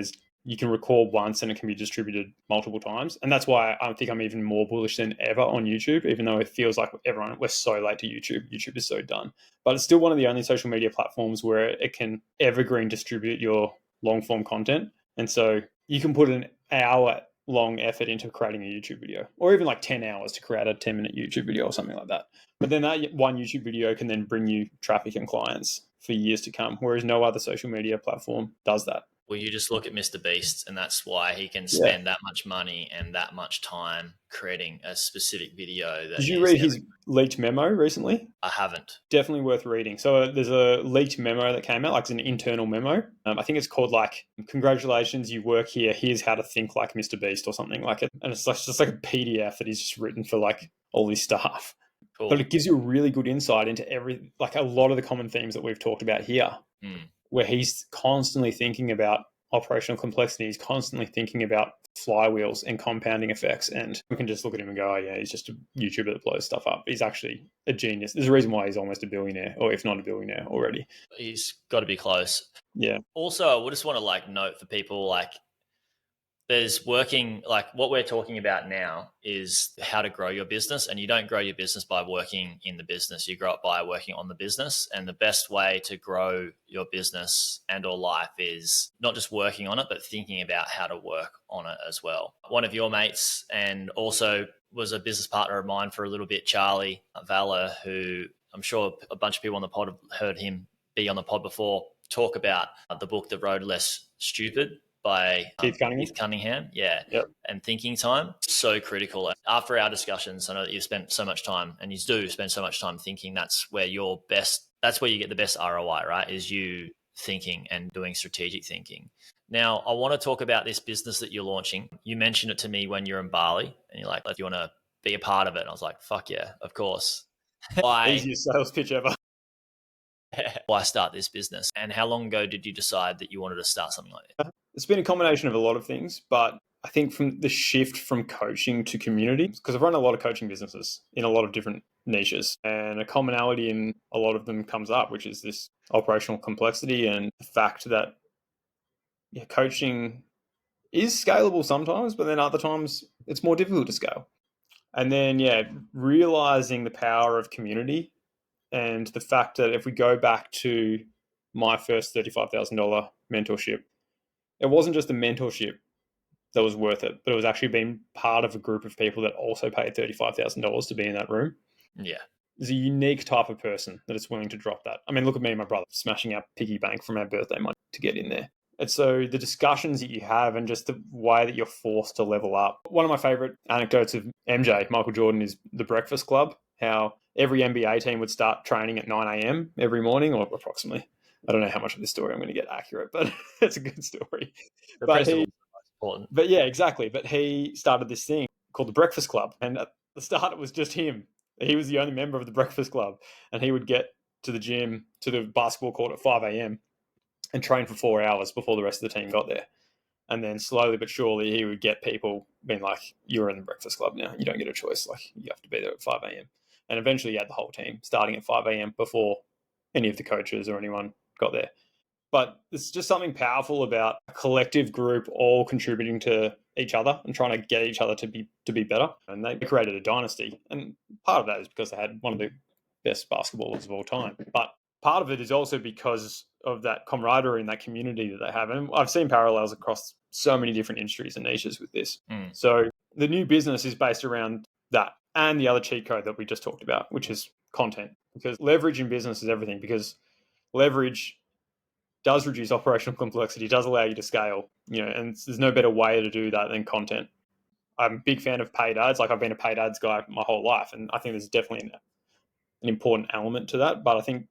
you can record once and it can be distributed multiple times. And that's why I think I'm even more bullish than ever on YouTube, even though it feels like we're so late to YouTube. YouTube is so done. But it's still one of the only social media platforms where it can evergreen distribute your long form content. And so you can put an hour long effort into creating a YouTube video, or even like 10 hours to create a 10-minute YouTube video or something like that. But then that one YouTube video can then bring you traffic and clients for years to come, whereas no other social media platform does that. Well, you just look at Mr. Beast, and that's why he can spend that much money and that much time creating a specific video. Did you read his leaked memo recently? I haven't. Definitely worth reading. So there's a leaked memo that came out, like it's an internal memo. I think it's called like, congratulations, you work here. Here's how to think like Mr. Beast or something like it. And it's just like a PDF that he's just written for like all his staff. Cool. But it gives you a really good insight into like a lot of the common themes that we've talked about here. Where he's constantly thinking about operational complexity. He's constantly thinking about flywheels and compounding effects. And we can just look at him and go, oh, yeah, he's just a YouTuber that blows stuff up. He's actually a genius. There's a reason why he's almost a billionaire, or if not a billionaire already. He's got to be close. Yeah. Also, I just want to like note for people, like, there's working, like what we're talking about now is how to grow your business. And you don't grow your business by working in the business. You grow it by working on the business. And the best way to grow your business and or life is not just working on it, but thinking about how to work on it as well. One of your mates, and also was a business partner of mine for a little bit, Charlie Valor, who I'm sure a bunch of people on the pod have heard him be on the pod before, talk about the book, The Road Less Stupid, by Keith Cunningham. Yeah. Yep. And thinking time, so critical. After our discussions, I know that you've spent so much time, and you do spend so much time thinking. That's where you get the best ROI, right? Is you thinking and doing strategic thinking. Now, I want to talk about this business that you're launching. You mentioned it to me when you're in Bali, and you're like, do you want to be a part of it? And I was like, fuck yeah, of course. Easiest sales pitch ever. Why start this business? And how long ago did you decide that you wanted to start something like that? It's been a combination of a lot of things, but I think from the shift from coaching to community, because I've run a lot of coaching businesses in a lot of different niches, and a commonality in a lot of them comes up, which is this operational complexity and the fact that coaching is scalable sometimes, but then other times it's more difficult to scale. And then, realizing the power of community and the fact that if we go back to my first $35,000 mentorship, it wasn't just the mentorship that was worth it, but it was actually being part of a group of people that also paid $35,000 to be in that room. Yeah. There's a unique type of person that is willing to drop that. I mean, look at me and my brother smashing our piggy bank from our birthday money to get in there. And so the discussions that you have and just the way that you're forced to level up. One of my favorite anecdotes of MJ, Michael Jordan, is the Breakfast Club, how every NBA team would start training at 9 a.m. every morning, or approximately. I don't know how much of this story I'm going to get accurate, but it's a good story. But yeah, exactly. But he started this thing called the Breakfast Club. And at the start, it was just him. He was the only member of the Breakfast Club. And he would get to the gym, to the basketball court at 5 a.m. and train for 4 hours before the rest of the team got there. And then slowly but surely he would get people being like, you're in the breakfast club now. You don't get a choice. Like, you have to be there at 5 a.m. And eventually he had the whole team starting at 5 a.m. before any of the coaches or anyone got there. But it's just something powerful about a collective group all contributing to each other and trying to get each other to be better. And they created a dynasty. And part of that is because they had one of the best basketballers of all time. But part of it is also because of that camaraderie and that community that they have. And I've seen parallels across so many different industries and niches with this. So the new business is based around that and the other cheat code that we just talked about, which is content. Because leverage in business is everything, because leverage does reduce operational complexity, does allow you to scale, and there's no better way to do that than content. I'm a big fan of paid ads. Like, I've been a paid ads guy my whole life, and I think there's definitely an important element to that. But I think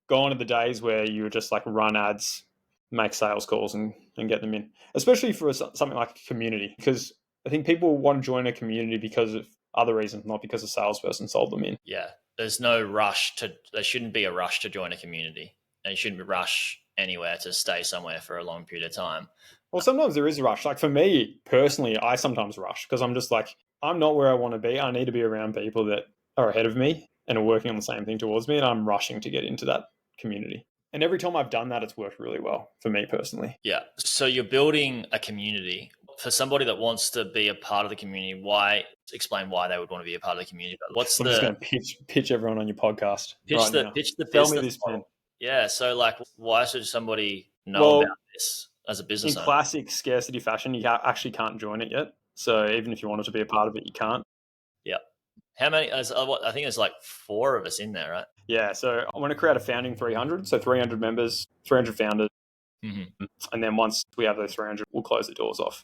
gone are the days where you would just like run ads, make sales calls and get them in, especially for something like a community, because I think people want to join a community because of other reasons, not because a salesperson sold them in. Yeah. There's no rush there shouldn't be a rush to join a community, and you shouldn't rush anywhere to stay somewhere for a long period of time. Well, sometimes there is a rush. Like, for me personally, I sometimes rush because I'm just like, I'm not where I want to be. I need to be around people that are ahead of me and are working on the same thing towards me. And I'm rushing to get into that community. And every time I've done that, it's worked really well for me personally. Yeah. So you're building a community. For somebody that wants to be a part of the community, explain why they would want to be a part of the community. I'm just going to pitch everyone on your podcast pitch the Tell me this, man. Yeah. So, like, why should somebody know about this as a business owner? In classic scarcity fashion, you actually can't join it yet. So even if you wanted to be a part of it, you can't. Yeah. How many? I think there's like 4 of us in there, right? Yeah. So I want to create a founding 300. So 300 members, 300 founders. Mm-hmm. And then once we have those 300, we'll close the doors off.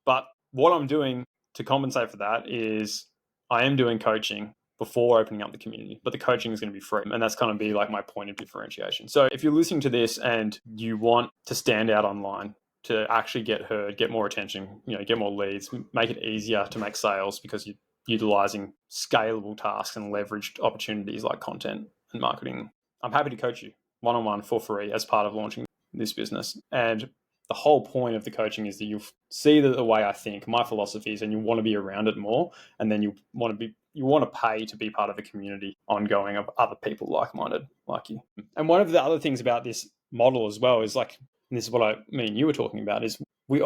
But what I'm doing to compensate for that is I am doing coaching before opening up the community, but the coaching is going to be free. And that's going to be like my point of differentiation. So if you're listening to this and you want to stand out online, to actually get heard, get more attention, get more leads, make it easier to make sales because you're utilizing scalable tasks and leveraged opportunities like content and marketing, I'm happy to coach you one-on-one for free as part of launching this business. And the whole point of the coaching is that you see the way I think, my philosophies, and you want to be around it more. And then you want to pay to be part of a community ongoing of other people like-minded like you. And one of the other things about this model as well is like, and this is what I mean you were talking about, is we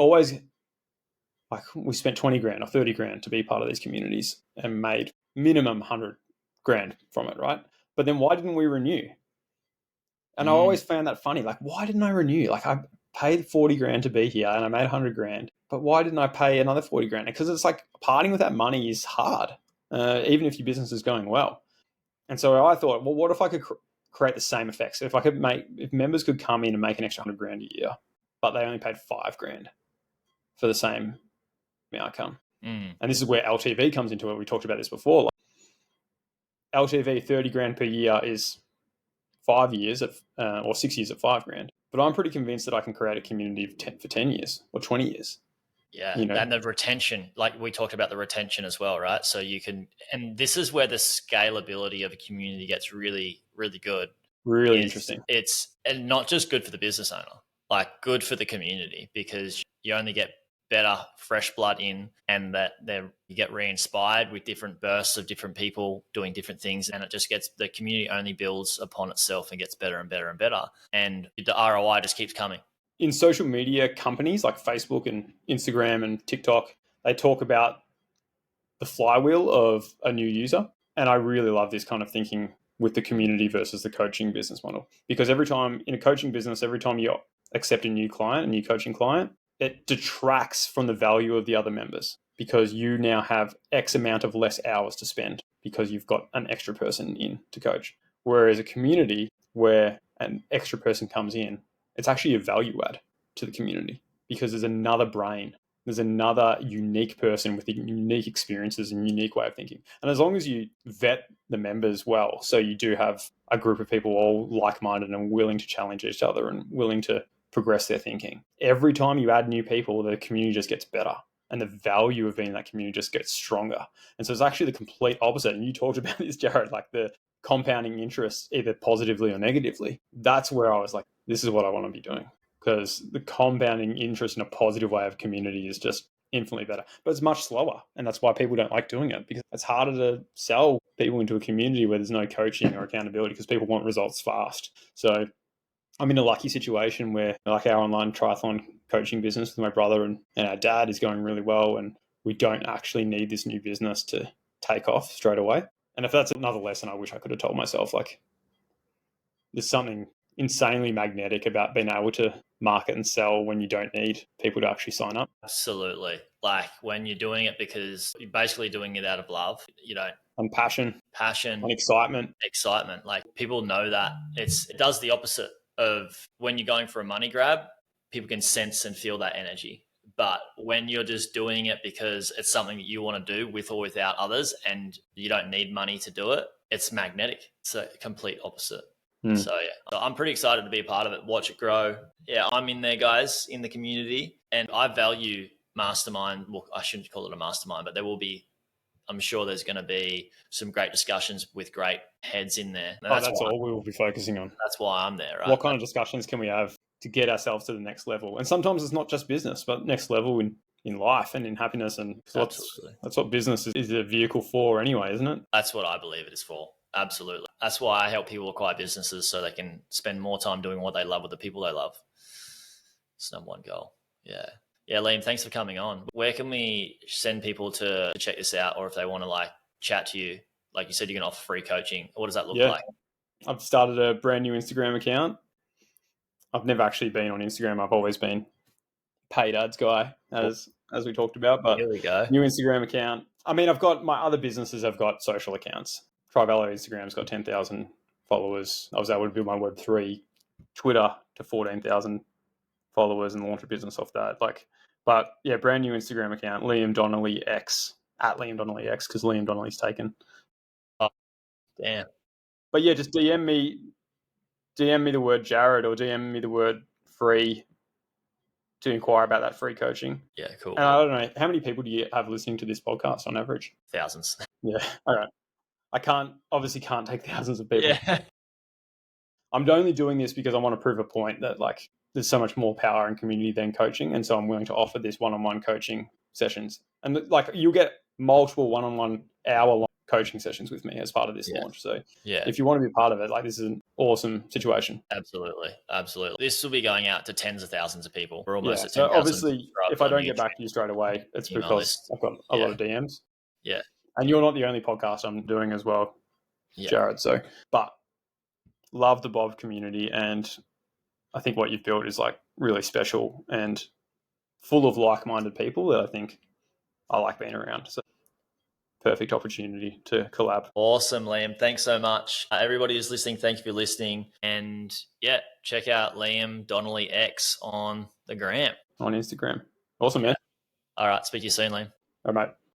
spent 20 grand or 30 grand to be part of these communities and made minimum 100 grand from it, right? But then why didn't we renew? And I always found that funny. Like, why didn't I renew? Like, I paid 40 grand to be here and I made 100 grand, but why didn't I pay another 40 grand? Because it's like parting with that money is hard, even if your business is going well. And so I thought, well, what if I could create the same effect? So if members could come in and make an extra 100 grand a year, but they only paid 5 grand for the same outcome. And this is where LTV comes into it. We talked about this before. Like, LTV 30 grand per year is 5 years or 6 years at 5 grand. But I'm pretty convinced that I can create a community for 10 years or 20 years. Yeah. And the retention, like we talked about the retention as well, right? So you can, and this is where the scalability of a community gets really, really good. Really interesting. It's and not just good for the business owner, like good for the community, because you only get better fresh blood in, and that you get re-inspired with different bursts of different people doing different things, and it just the community only builds upon itself and gets better and better and better, and the ROI just keeps coming. In social media companies like Facebook and Instagram and TikTok, they talk about the flywheel of a new user, and I really love this kind of thinking with the community versus the coaching business model, because every time in a coaching business, every time you accept a new coaching client, it detracts from the value of the other members, because you now have X amount of less hours to spend because you've got an extra person in to coach. Whereas a community where an extra person comes in, it's actually a value add to the community, because there's another brain. There's another unique person with unique experiences and unique way of thinking. And as long as you vet the members well, so you do have a group of people all like-minded and willing to challenge each other and willing to progress their thinking, every time you add new people, the community just gets better, and the value of being in that community just gets stronger. And so it's actually the complete opposite. And you talked about this, Jaryd, like the compounding interest, either positively or negatively. That's where I was like, this is what I want to be doing. because the compounding interest in a positive way of community is just infinitely better. But it's much slower, and that's why people don't like doing it, because it's harder to sell people into a community where there's no coaching or accountability, because people want results fast. So I'm in a lucky situation where, like, our online triathlon coaching business with my brother and our dad is going really well, and we don't actually need this new business to take off straight away. And if that's another lesson I wish I could have told myself, like, there's something insanely magnetic about being able to market and sell when you don't need people to actually sign up. Absolutely. Like when you're doing it because you're basically doing it out of love, you don't. And passion Passion, and excitement. Like people know that it does the opposite of when you're going for a money grab. People can sense and feel that energy. But when you're just doing it because it's something that you want to do with or without others and you don't need money to do it, it's magnetic. It's a complete opposite. So yeah, so I'm pretty excited to be a part of it, watch it grow. Yeah, I'm in there, guys, in the community, and I value mastermind. Well, I shouldn't call it a mastermind, but there will be, I'm sure there's going to be some great discussions with great heads in there. That's all we will be focusing on. That's why I'm there, right? What kind of discussions can we have to get ourselves to the next level? And sometimes it's not just business, but next level in life and in happiness. And that's what business is a vehicle for anyway, isn't it? That's what I believe it is for. Absolutely. That's why I help people acquire businesses so they can spend more time doing what they love with the people they love. It's number one goal. Yeah. Yeah, Liam, thanks for coming on. Where can we send people to check this out, or if they want to like chat to you? Like you said, you're going to offer free coaching. What does that look like? I've started a brand new Instagram account. I've never actually been on Instagram. I've always been paid ads guy, as we talked about. But here we go. New Instagram account. I mean, I've got my other businesses. I've got social accounts. Trivallo Instagram's got 10,000 followers. I was able to build my Web3 Twitter to 14,000 followers and launch a business off that. But yeah, brand new Instagram account, Liam Donnelly X, at Liam Donnelly X, because Liam Donnelly's taken. Oh, damn. But yeah, just DM me the word Jaryd or DM me the word free to inquire about that free coaching. Yeah, cool. And I don't know, how many people do you have listening to this podcast on average? Thousands. Yeah. All right. I obviously can't take thousands of people. Yeah. I'm only doing this because I want to prove a point that, like, there's so much more power in community than coaching. And so I'm willing to offer this one-on-one coaching sessions. And like, you'll get multiple one-on-one hour-long coaching sessions with me as part of this launch. So if you want to be a part of it, like, this is an awesome situation. Absolutely. This will be going out to tens of thousands of people. We're almost at 10,000. So obviously, if I don't YouTube. get back to you straight away, it's because I've got a lot of DMs. Yeah. And you're not the only podcast I'm doing as well, Jaryd. So, but love the Bob community, and I think what you've built is like really special and full of like-minded people that I think I like being around. So perfect opportunity to collab. Awesome, Liam. Thanks so much. Everybody who's listening, thank you for listening. And yeah, check out Liam Donnelly X on the gram. On Instagram. Awesome, man. All right. Speak to you soon, Liam. All right, mate.